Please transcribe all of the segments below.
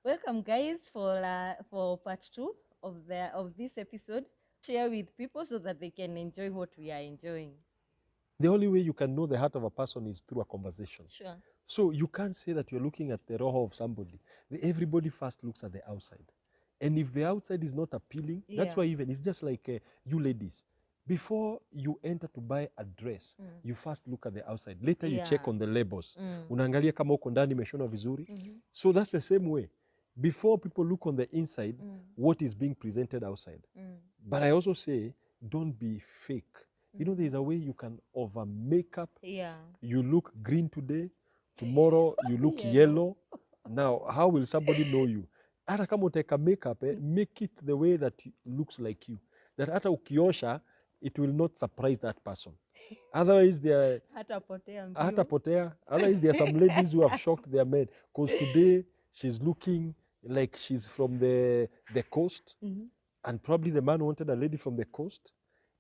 Welcome, guys, for part 2 of this episode. Share with people so that they can enjoy what we are enjoying. The only way you can know the heart of a person is through a conversation. Sure. So you can't say that you're looking at the roho of somebody. Everybody first looks at the outside. And if the outside is not appealing, that's why even it's just like you ladies. Before you enter to buy a dress, you first look at the outside. Later you check on the labels. Unaangalia kama uko ndani imeshonwa vizuri. So that's the same way. Before people look on the inside, what is being presented outside. But I also say, don't be fake. You know, there's a way you can over makeup. You look green today, tomorrow you look yellow. Now, how will somebody know you? Hata kama utaweka makeup, make it the way that looks like you. That hata ukiosha, it will not surprise that person. Otherwise, there Otherwise, there are some ladies who have shocked their men. Because today, she's looking like she's from the coast. And probably the man wanted a lady from the coast.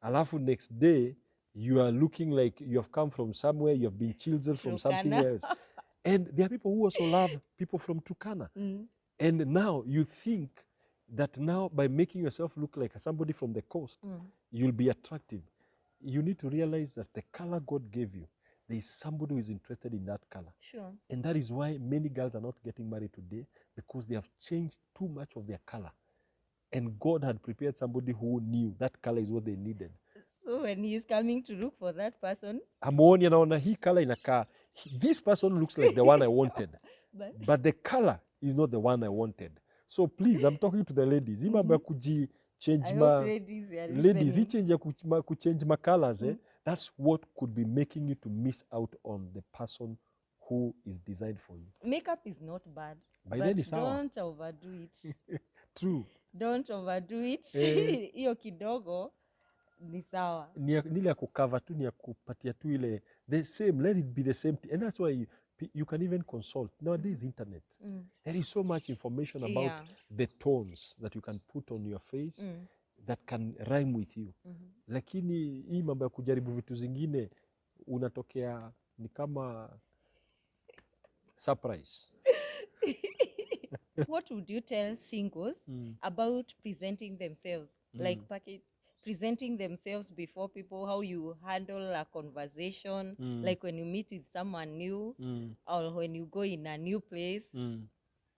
Alafu next day, you are looking like you have come from somewhere, you have been chiseled from something else. And there are people who also love people from Turkana. And now you think that now by making yourself look like somebody from the coast, you'll be attractive. You need to realize that the color God gave you, there is somebody who is interested in that color. Sure. And that is why many girls are not getting married today, because they have changed too much of their color. And God had prepared somebody who knew that color is what they needed. So when he is coming to look for that person, amuoni anaona hii color inakaa, this person looks like the one I wanted, but the color is not the one I wanted. So please, I'm talking to the ladies. Hii mambo ya change ladies, hii change ya kuchange ma colors, that's what could be making you to miss out on the person who is designed for you. Makeup is not bad, By but then it's don't overdo it. True. Don't overdo it. Hiyo kidogo ni sawa. Nile ya kucover tu, ni ya kupatia tu ile the same, let it be the same and that's why you can even consult nowadays internet. There is so much information about the tones that you can put on your face that can rhyme with you. Lakini hii mambo ya kujaribu vitu zingine unatokea ni kama surprise. What would you tell singles about presenting themselves? Like presenting themselves before people, how you handle a conversation, like when you meet with someone new or when you go in a new place.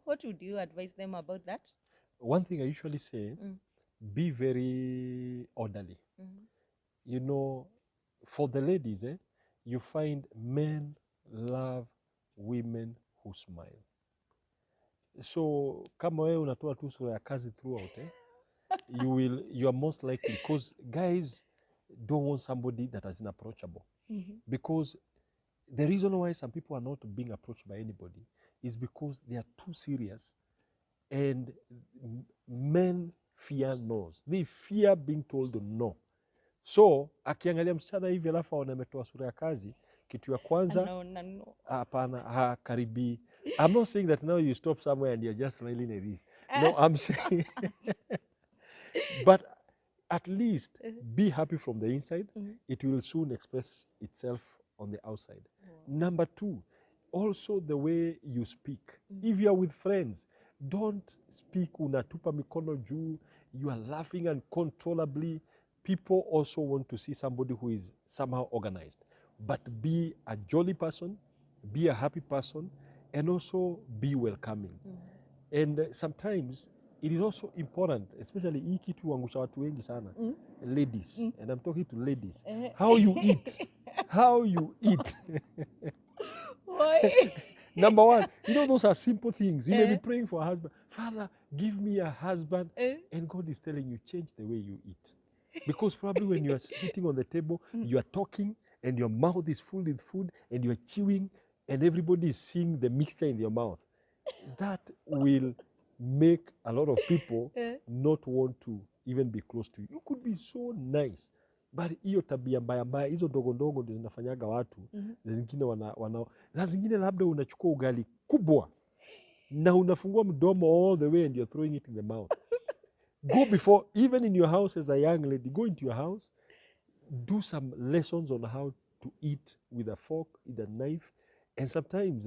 What would you advise them about that? One thing I usually say, be very orderly. You know, for the ladies, you find men love women who smile. So kama wewe unatoa tu sura ya kazi throughout, you are most likely, because guys don't want somebody that is inapproachable. Because the reason why some people are not being approached by anybody is because they are too serious, and men fear no's. They fear being told no. So akiangalia msichana hivi alafu ametoa sura ya kazi, kitu ya kwanza hapana, hakaribi. I'm not saying that now you stop somewhere and you're just smiling at this. No, I'm saying but at least be happy from the inside. It will soon express itself on the outside. Number 2, also the way you speak. If you are with friends, don't speak unatupa mikono juu, you are laughing uncontrollably. People also want to see somebody who is somehow organized. But be a jolly person, be a happy person, and also be welcoming. And sometimes it is also important, especially hii kitu huangusha watu wengi sana, ladies, and I'm talking to ladies, how you eat. How you eat. Why? Number 1, you know, those are simple things. You may be praying for a husband. Father, give me a husband. And God is telling you, change the way you eat. Because probably when you are sitting on the table, you are talking, and your mouth is full with food, and you are chewing, and everybody is seeing the mixture in your mouth. That will make a lot of people not want to even be close to you. You could be so nice, but hiyo tabia mbaya mbaya, hizo ndogo ndogo ndio zinafanyaga watu. Zingine zingine labda unachukua ugali kubwa na unafungua mdomo all the way and you're throwing it in the mouth. Go before, even in your house as a young lady, go into your house, do some lessons on how to eat with a fork, with a knife. And sometimes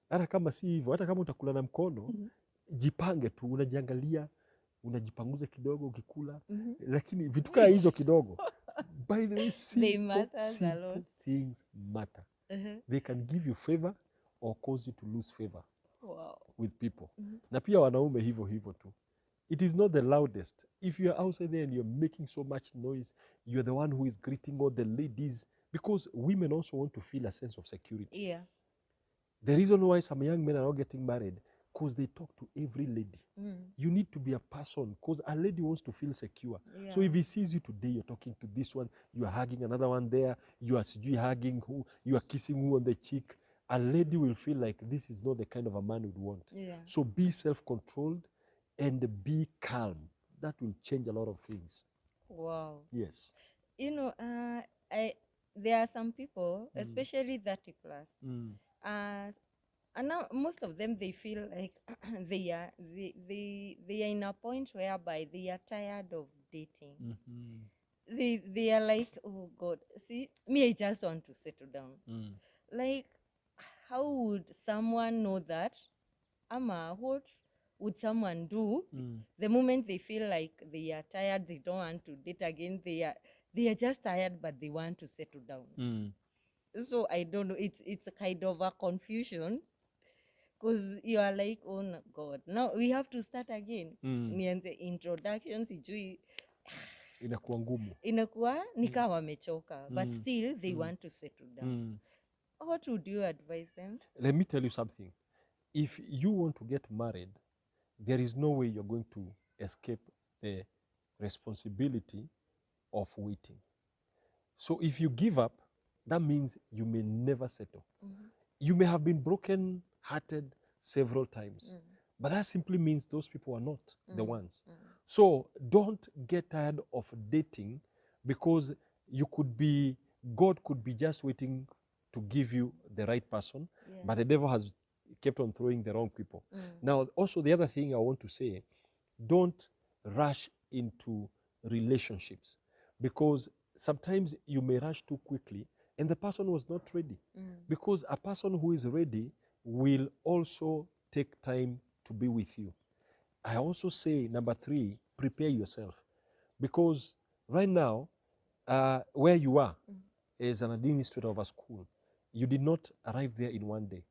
hata kama si hivyo, hata kama utakula na mkono, jipange tu, unajiangalia, unajipanguza kidogo ukikula, lakini vitu kaa hizo kidogo. By the way, simple things matter. They can give you favor or cause you to lose favor with people. Na pia wanaume hivyo tu. It is not the loudest. If you are outside there and you're making so much noise, you're the one who is greeting all the ladies, because women also want to feel a sense of security. Yeah. The reason why some young men are not getting married, because they talk to every lady. You need to be a person, because a lady wants to feel secure. Yeah. So if he sees you today, you're talking to this one, you are hugging another one there, you are hugging who, you are kissing who on the cheek, a lady will feel like this is not the kind of a man we'd want. Yeah. So be self-controlled and be calm. That will change a lot of things. Wow. Yes. You know, there are some people, especially 30 plus, and now most of them, they feel like they are in a point whereby they are tired of dating. They are like, oh God, see, me, I just want to settle down. Like, how would someone know that? What would someone do the moment they feel like they are tired, they don't want to date again, they are just tired, but they want to settle down? So I don't know, it's a kind of a confusion, because you are like, oh no, God, now we have to start again. Nianze introduction, sijui inakuwa ngumu, inakuwa ni kama wamechoka, but still they want to settle down. What would you advise them? Let me tell you something. If you want to get married, there is no way you're going to escape the responsibility of waiting. So if you give up, that means you may never settle. You may have been broken-hearted several times, but that simply means those people are not the ones. So don't get tired of dating, because God could be just waiting to give you the right person, but the devil has kept on throwing the wrong people. Now, also the other thing I want to say, don't rush into relationships, because sometimes you may rush too quickly and the person was not ready. Because a person who is ready will also take time to be with you. I also say, number 3, prepare yourself. Because right now, where you are as an administrator of a school, you did not arrive there in one day.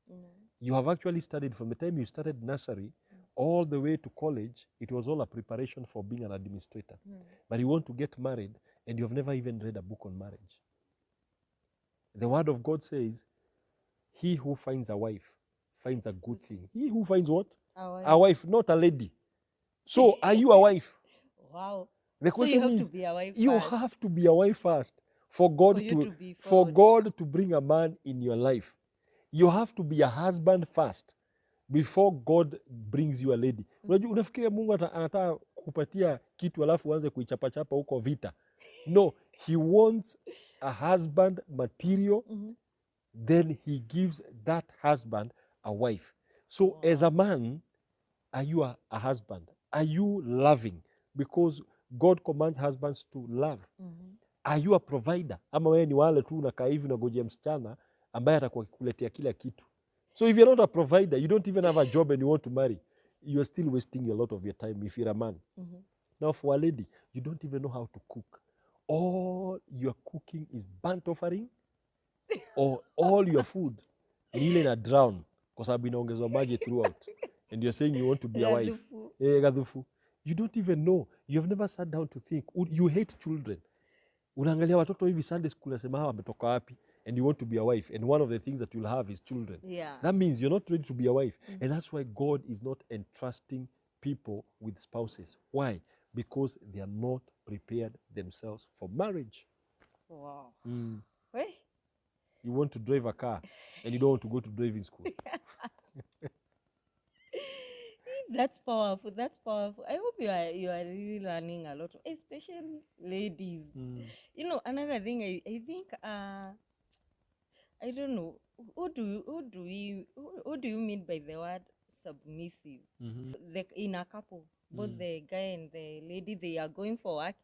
You have actually studied from the time you started nursery all the way to college. It was all a preparation for being an administrator. But you want to get married and you have never even read a book on marriage. The word of God says, he who finds a wife finds a good thing. He who finds what? A wife, not a lady. So are you a wife? Wow. The question so you have is, to be a wife you first. have to be a wife first for God for God to bring a man in your life. You have to be a husband first before God brings you a lady. Unajua, unafikiria Mungu anataka kukupatia kitu alafu uanze kuichapachapa huko vita? No, he wants a husband material, then he gives that husband a wife. So as a man, are you a husband? Are you loving? Because God commands husbands to love. Are you a provider? Ama wewe ni wale tu unakaa hivi unangojea msichana ambaye atakuwa akikuletea kila kitu. So if you're not a provider, you don't even have a job and you want to marry, you're still wasting a lot of your time if you're a man. Now for a lady, you don't even know how to cook. All your cooking is burnt offering, or all your food ni ile na drown kwa sababu inaongezwa maji throughout, and you're saying you want to be a wife. Gadhufu. You don't even know. You've never sat down to think. You hate children. Unaangalia watoto hivi Sunday school, nasema hawa wametoka wapi, and you want to be a wife, and one of the things that you'll have is children. That means you're not ready to be a wife. And that's why God is not entrusting people with spouses. Why? Because they are not prepared themselves for marriage. Wow. You want to drive a car and you don't want to go to driving school. That's powerful. That's powerful. I hope you are really learning a lot, especially ladies. You know, another thing I think I don't know, what do you mean by the word submissive? In a couple, both the guy and the lady, they are going for work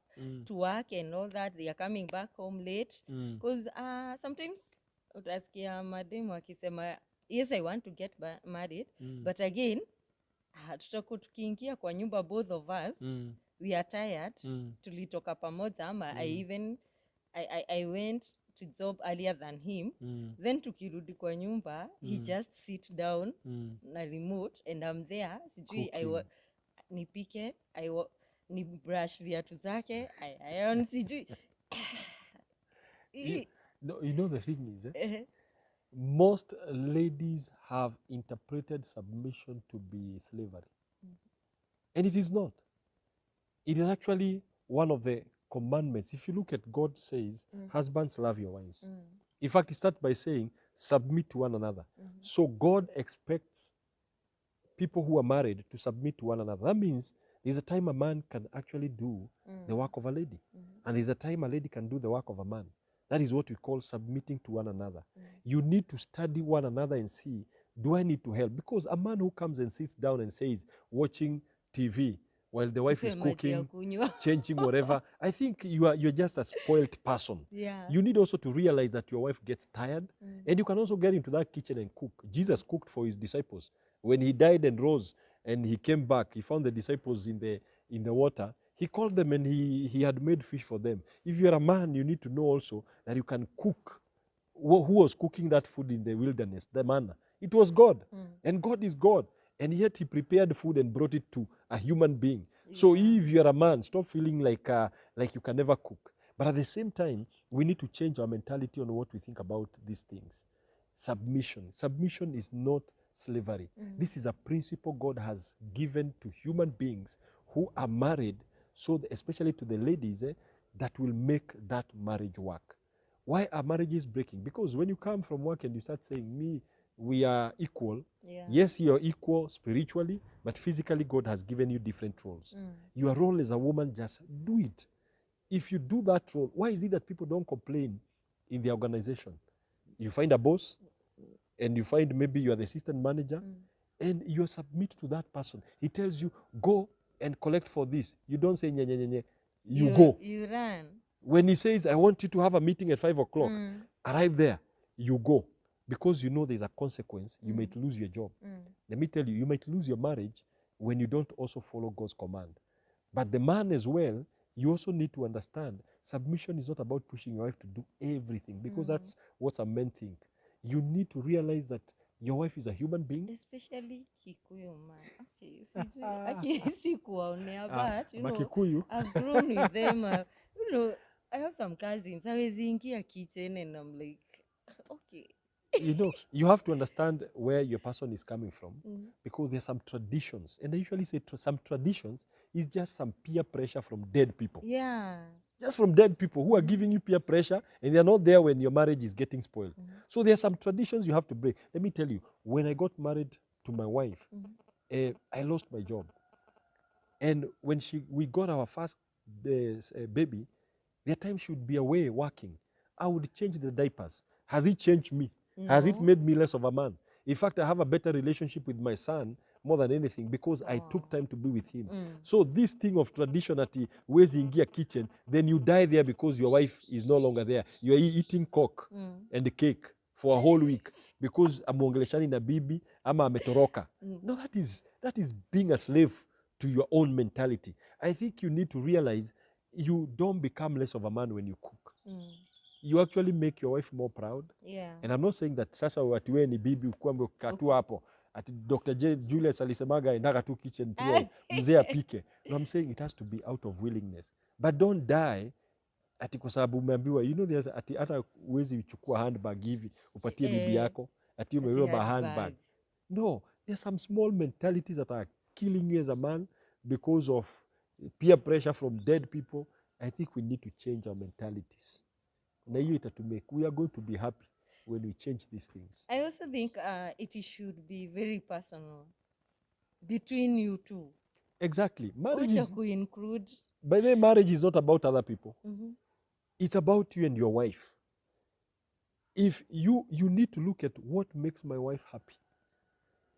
to work and all that. They are coming back home late because sometimes utasikia mademu akisema, yes, I want to get married, but again tutakuwa tukiingia kwa nyumba both of us we are tired tulitoka pamoja ama I went to job earlier than him then tukirudi kwa nyumba he just sit down na remote and I'm there sijui nipike ni brush viatu zake iron sijui No, you know the thing is most ladies have interpreted submission to be slavery. And it is not. It is actually one of the commandments. If you look at God says, husbands, love your wives. In fact, he starts by saying, submit to one another. So God expects people who are married to submit to one another. That means there's a time a man can actually do the work of a lady. And there's a time a lady can do the work of a man. That is what we call submitting to one another. You need to study one another and see, do I need to help? Because a man who comes and sits down and says, watching TV while the wife is cooking, changing whatever, I think you're just a spoiled person. Yeah. You need also to realize that your wife gets tired, and you can also get into that kitchen and cook. Jesus cooked for his disciples. When he died and rose and he came back, he found the disciples in the water. He called them and he had made fish for them. If you're a man, you need to know also that you can cook. Who was cooking that food in the wilderness? The manna. It was God. And God is God. And yet he prepared food and brought it to a human being. Yeah. So if you're a man, stop feeling like you can never cook. But at the same time, we need to change our mentality on what we think about these things. Submission. Submission is not slavery. This is a principle God has given to human beings who are married, so especially to the ladies, that will make that marriage work. Why are marriages breaking? Because when you come from work and you start saying, we are equal. Yeah. Yes, you're equal spiritually, but physically God has given you different roles. Your role as a woman, just do it. If you do that role, why is it that people don't complain in the organization? You find a boss, and you find maybe you are the assistant manager, and you submit to that person. He tells you, go and collect for this. You don't say, nye, nye, nye, nye. You go. You run. When he says, I want you to have a meeting at 5 o'clock, arrive there, you go. Because you know there's a consequence, you might lose your job. Let me tell you, you might lose your marriage when you don't also follow God's command. But the man as well, you also need to understand, submission is not about pushing your wife to do everything, because that's what some men think. You need to realize that your wife is a human being. Especially Kikuyu man. Okay, sikuwaonea, but you know, I've grown with them. You know, I have some cousins. I was in a kitchen and I'm like, okay. You know, you have to understand where your person is coming from, because there's some traditions. And I usually say some traditions is just some peer pressure from dead people. Yeah. Just from dead people who are giving you peer pressure, and they're not there when your marriage is getting spoiled. So there are some traditions you have to break. Let me tell you, when I got married to my wife, I lost my job. And when we got our first baby, their time should be away working. I would change the diapers. Has it changed me? No. Has it made me less of a man? In fact, I have a better relationship with my son more than anything, because I took time to be with him. So this thing of tradition at the Wezingia kitchen, then you die there because your wife is no longer there. You are eating coke and the cake for a whole week because amuongeleshani na bibi ama ametoroka. No, that is being a slave to your own mentality. I think you need to realize you don't become less of a man when you cook. You actually make your wife more proud. Yeah. And I'm not saying that sasa watiwe ni bibi ukuambe katua hapo. Ati Dr. Julius alisemaga endaga tu kitchen tuo mzee apike. No, I'm saying it has to be out of willingness. But don't die ati kwa sababu umeambiwa, you know, there's ati hata uwezi uchukua handbag hivi upatie bibi yako ati umebeba handbag. No, there's some small mentalities that are killing you as a man because of peer pressure from dead people. I think we need to change our mentalities. Na hiyo itatumake. We are going to be happy when we change these things. I also think it should be very personal between you two. Exactly. Marriage is, include. By the way, marriage is not about other people. It's about you and your wife. If you need to look at what makes my wife happy.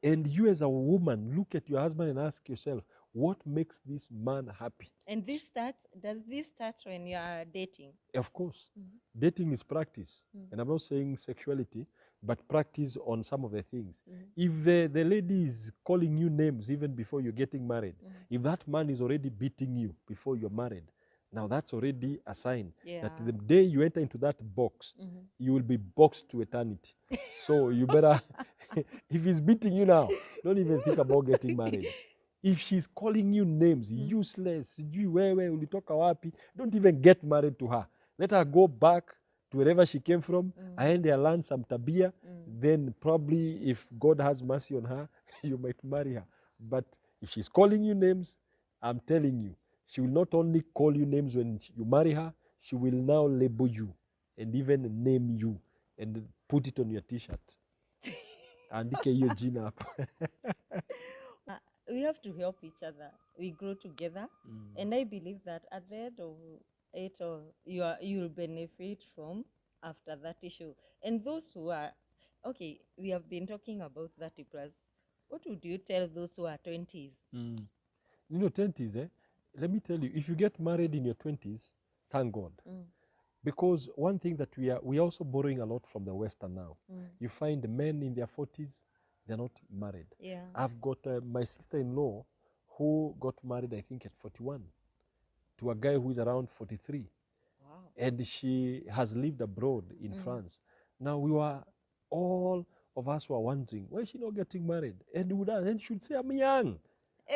And you as a woman, look at your husband and ask yourself, what makes this man happy? And does this start when you are dating? Of course. Dating is practice. And I'm not saying sexuality. but practice on some of the things. If the lady is calling you names even before you're getting married, if that man is already beating you before you're married, now that's already a sign that the day you enter into that box, you will be boxed to eternity. So you better, if he's beating you now, don't even think about getting married. If she's calling you names, useless, where will you talk happy, don't even get married to her. Let her go back to wherever she came from, and learn some tabia. Then probably, if God has mercy on her, you might marry her. But if she's calling you names, I'm telling you, she will not only call you names when you marry her, she will now label you and even name you and put it on your t-shirt. Andike hiyo jina hapo. We have to help each other. We grow together. And I believe that at the end of it all, you'll benefit from after that issue. And those who are, okay, we have been talking about 30 plus. What would you tell those who are 20s? You know, 20s, let me tell you, if you get married in your 20s, thank God. Because one thing that we are also borrowing a lot from the Western now. You find men in their 40s, they're not married. Yeah. I've got my sister-in-law who got married, I think, at 41 to a guy who is around 43. Wow. And she has lived abroad in France. Now, all of us were wondering, why is she not getting married? And she should say, I'm young.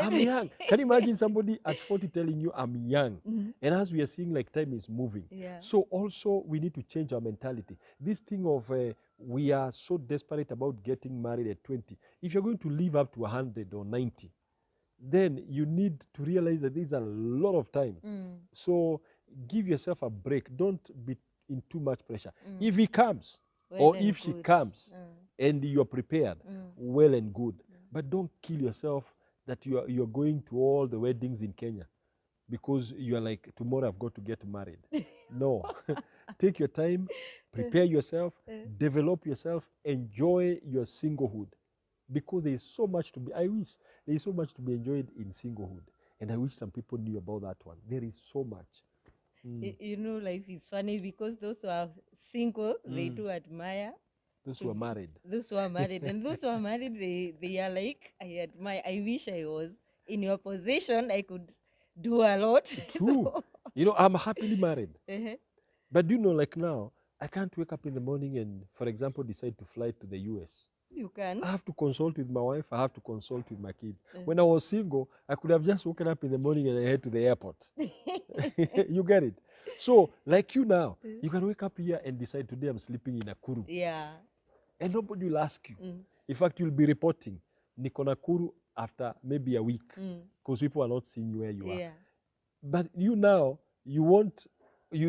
I'm young. Can you imagine somebody at 40 telling you, I'm young? And as we are seeing, like, time is moving. Yeah. So also, we need to change our mentality. This thing of we are so desperate about getting married at 20. If you're going to live up to 100 or 90, then you need to realize that there's a lot of time. So give yourself a break. Don't be in too much pressure. If he comes, or if she comes, and you're prepared, well and good. But don't kill yourself that you're going to all the weddings in Kenya because you're like, tomorrow I've got to get married. No. Take your time, prepare yourself, develop yourself, enjoy your singlehood. Because there is so much to be, I wish there is so much to be enjoyed in singlehood. And I wish some people knew about that one. There is so much. You know, life is funny because those who are single, they do admire those who are married. Those who are married. And those who are married, they are like, I admire, I wish I was in your position. I could do a lot. True. So. You know, I'm happily married. But you know, like now, I can't wake up in the morning and, for example, decide to fly to the US. You can. I have to consult with my wife. I have to consult with my kids. When I was single, I could have just woken up in the morning and I head to the airport. You get it? So, like you now, you can wake up here and decide today I'm sleeping in Nakuru. Yeah. And nobody will ask you. In fact, you'll be reporting Niko Nakuru after maybe a week because people are not seeing where you are. But you now, you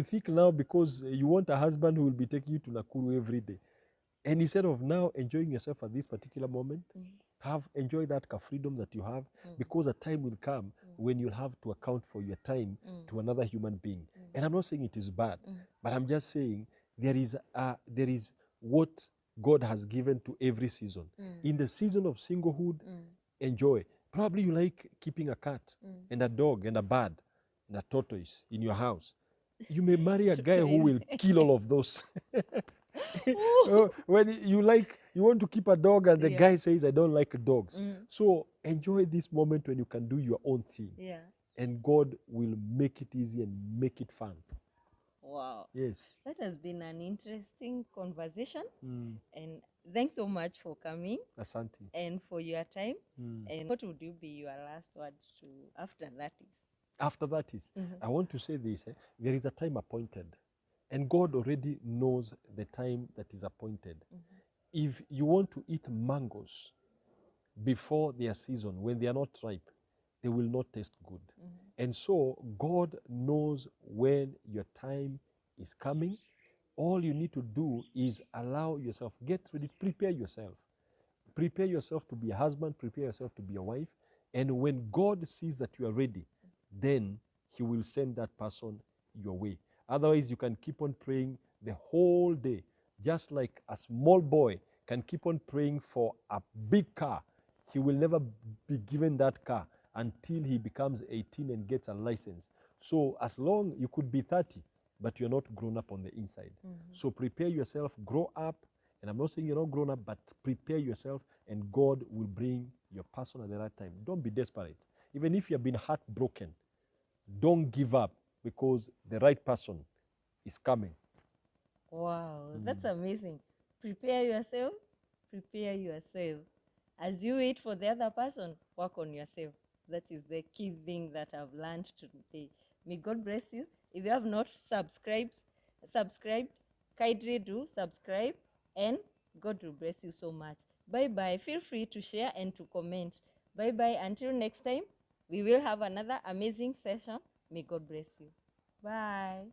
think now because you want a husband who will be taking you to Nakuru every day. And instead of now enjoying yourself at this particular moment, enjoy that freedom that you have, because a time will come when you'll have to account for your time to another human being. And I'm not saying it is bad, but I'm just saying there is what God has given to every season. In the season of singlehood, enjoy. Probably you like keeping a cat and a dog and a bird and a tortoise in your house. You may marry a guy who will kill all of those. When you want to keep a dog and the guy says, I don't like dogs. So enjoy this moment when you can do your own thing. And God will make it easy and make it fun. Wow. Yes. That has been an interesting conversation. And thanks so much for coming. Asante. And for your time. And what would you be your last word to after that is? After that is, I want to say this. There is a time appointed. And God already knows the time that is appointed. If you want to eat mangoes before their season, when they are not ripe, they will not taste good. And so God knows when your time is coming. All you need to do is allow yourself, get ready, prepare yourself. Prepare yourself to be a husband, prepare yourself to be a wife. And when God sees that you are ready, then he will send that person your way. Otherwise, you can keep on praying the whole day, just like a small boy can keep on praying for a big car. He will never be given that car until he becomes 18 and gets a license. So as long you could be 30, but you're not grown up on the inside. So prepare yourself, grow up, And I'm not saying you're not grown up, but prepare yourself and God will bring your person at the right time. Don't be desperate. Even if you've been heartbroken, don't give up because the right person is coming. Wow, that's amazing. Prepare yourself, prepare yourself. As you wait for the other person, work on yourself. That is the key thing that I've learned today. May God bless you. If you have not subscribed, kindly do subscribe, and God will bless you so much. Bye-bye. Feel free to share and to comment. Bye-bye. Until next time, we will have another amazing session. May God bless you. Bye.